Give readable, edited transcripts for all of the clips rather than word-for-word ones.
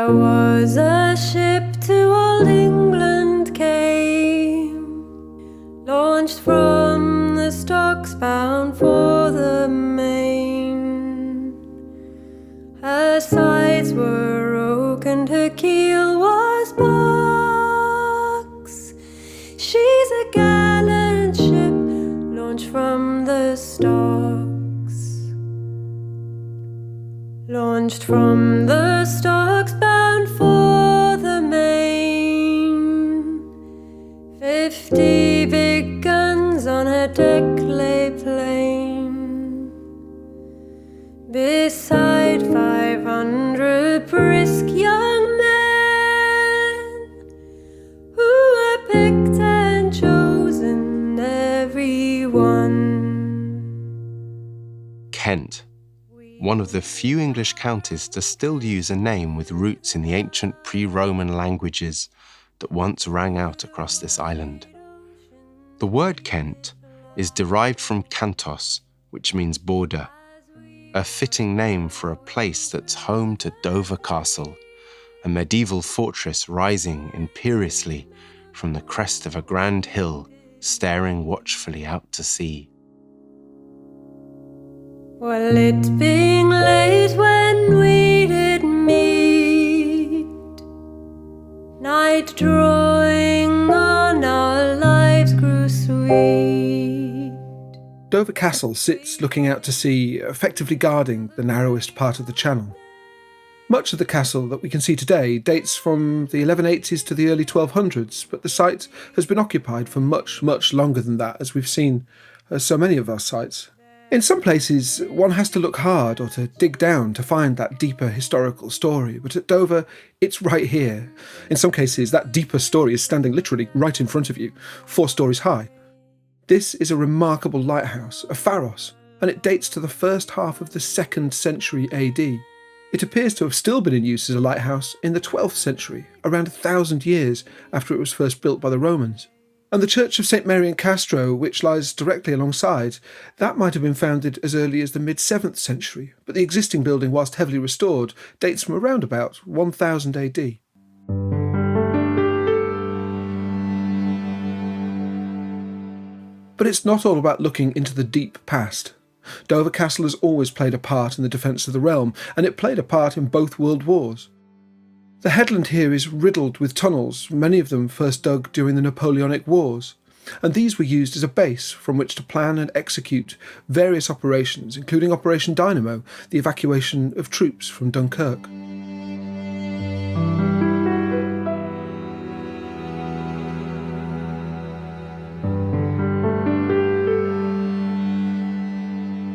There was a ship to old England came, launched from the stocks bound for the main. Her sides were oak and her keel was box. She's a gallant ship, launched from the stocks. Launched from the stocks bound for the main. 50 big guns on her deck lay plain, beside 500 brisk young men, who were picked and chosen, every one. Kent, one of the few English counties to still use a name with roots in the ancient pre-Roman languages that once rang out across this island. The word Kent is derived from kantos, which means border, a fitting name for a place that's home to Dover Castle, a medieval fortress rising imperiously from the crest of a grand hill, staring watchfully out to sea. Well, it being late when we did meet, night drawing on our lives grew sweet. Dover Castle sits looking out to sea, effectively guarding the narrowest part of the channel. Much of the castle that we can see today dates from the 1180s to the early 1200s, but the site has been occupied for much, much longer than that, as we've seen so many of our sites. In some places, one has to look hard or to dig down to find that deeper historical story, but at Dover, it's right here. In some cases, that deeper story is standing literally right in front of you, 4 stories high. This is a remarkable lighthouse, a pharos, and it dates to the first half of the 2nd century AD. It appears to have still been in use as a lighthouse in the 12th century, around 1,000 years after it was first built by the Romans. And the Church of St. Mary in Castro, which lies directly alongside, that might have been founded as early as the mid-7th century, but the existing building, whilst heavily restored, dates from around about 1000 AD. But it's not all about looking into the deep past. Dover Castle has always played a part in the defence of the realm, and it played a part in both world wars. The headland here is riddled with tunnels, many of them first dug during the Napoleonic Wars, and these were used as a base from which to plan and execute various operations, including Operation Dynamo, the evacuation of troops from Dunkirk.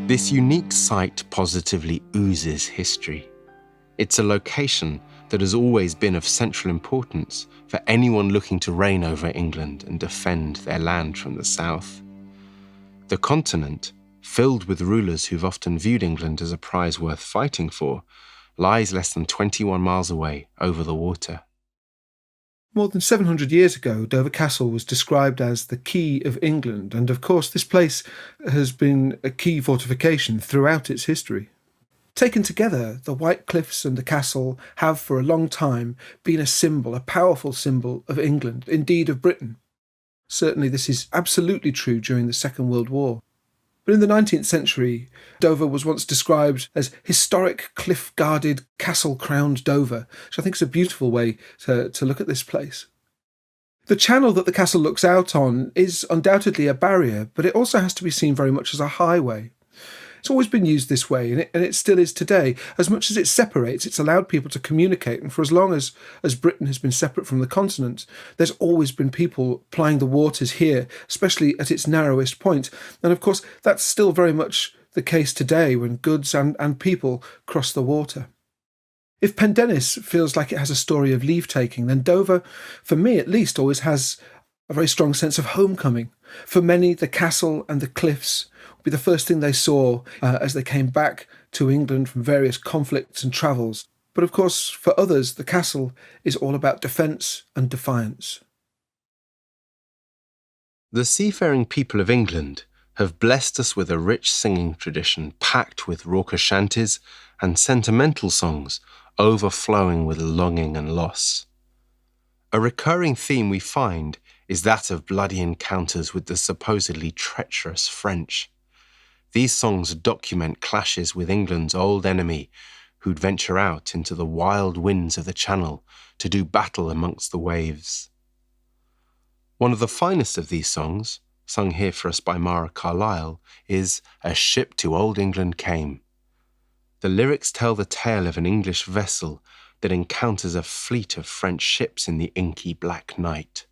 This unique site positively oozes history. It's a location that has always been of central importance for anyone looking to reign over England and defend their land from the south. The continent, filled with rulers who've often viewed England as a prize worth fighting for, lies less than 21 miles away over the water. More than 700 years ago, Dover Castle was described as the key of England, and of course this place has been a key fortification throughout its history. Taken together, the White Cliffs and the castle have for a long time been a symbol, a powerful symbol of England, indeed of Britain. Certainly this is absolutely true during the Second World War. But in the 19th century, Dover was once described as historic, cliff-guarded, castle-crowned Dover, which I think is a beautiful way to look at this place. The channel that the castle looks out on is undoubtedly a barrier, but it also has to be seen very much as a highway. It's always been used this way, and it still is today. As much as it separates, it's allowed people to communicate, and for as long as Britain has been separate from the continent, there's always been people plying the waters here, especially at its narrowest point. And of course, that's still very much the case today when goods and people cross the water. If Pendennis feels like it has a story of leave-taking, then Dover, for me at least, always has a very strong sense of homecoming. For many, the castle and the cliffs would be the first thing they saw as they came back to England from various conflicts and travels. But of course, for others, the castle is all about defence and defiance. The seafaring people of England have blessed us with a rich singing tradition packed with raucous chanties and sentimental songs overflowing with longing and loss. A recurring theme we find is that of bloody encounters with the supposedly treacherous French. These songs document clashes with England's old enemy, who'd venture out into the wild winds of the Channel to do battle amongst the waves. One of the finest of these songs, sung here for us by Mara Carlyle, is A Ship to Old England Came. The lyrics tell the tale of an English vessel that encounters a fleet of French ships in the inky black night.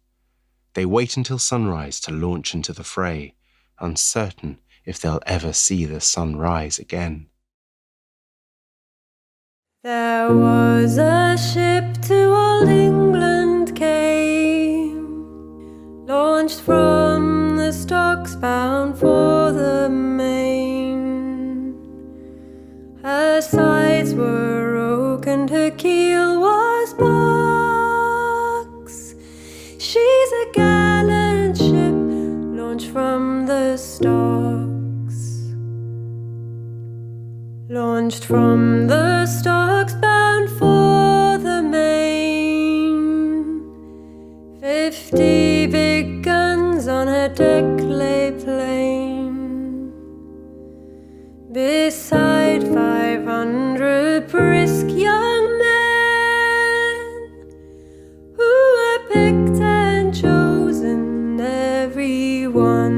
They wait until sunrise to launch into the fray, uncertain if they'll ever see the sun rise again. There was a ship to old England came, launched from the stocks bound for the main. Her sides were oak and her keel was box. She's a gallant ship, launched from the stocks. Launched from the stocks bound for the main. 50 big guns on her deck lay plain, beside 500 brisk young men, who were picked and chosen, every one.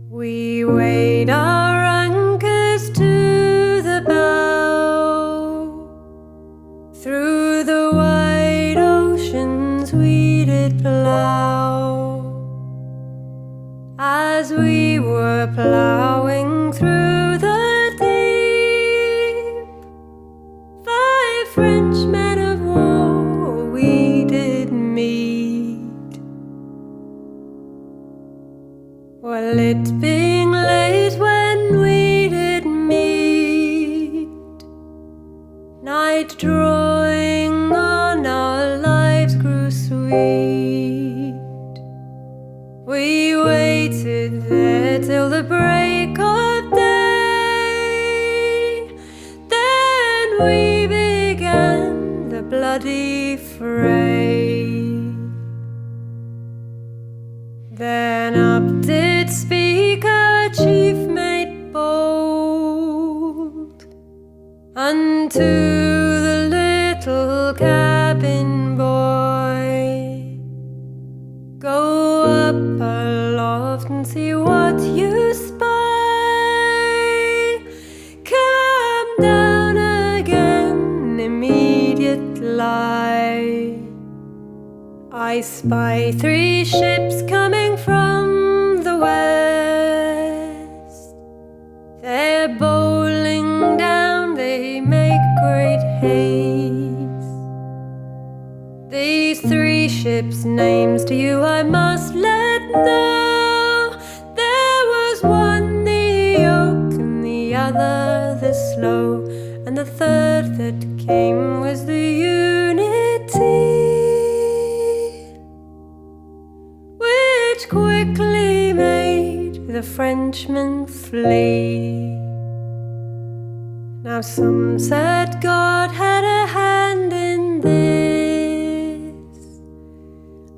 We weighed our anchors to the bow, through the wide oceans we did plough. As we were ploughing through the deep, 5 French men of war we did meet. Well, it being late when we did meet, night drawing on, our lives grew sweet. We waited there till the break of day, then we began the bloody fray. Then up did speak a chief mate bold unto the little cabin boy. Go up aloft and see what you spy. Come down again, immediate lie. I spy 3 ships coming from the west. They're bowling down, they make great haste. These 3 ships' names to you I must let know. There was one the oak and the other the slow, and the third that came was the Unity, quickly made the Frenchmen flee. Now some said God had a hand in this.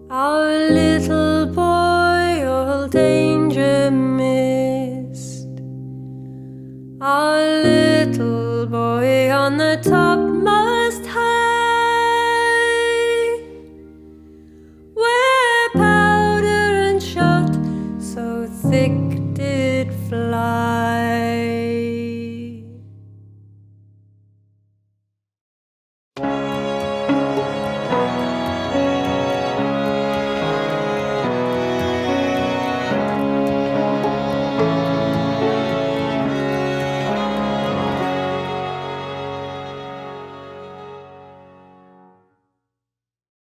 Our little boy all danger missed. Our little boy on the topmast high, where powder and shot so thick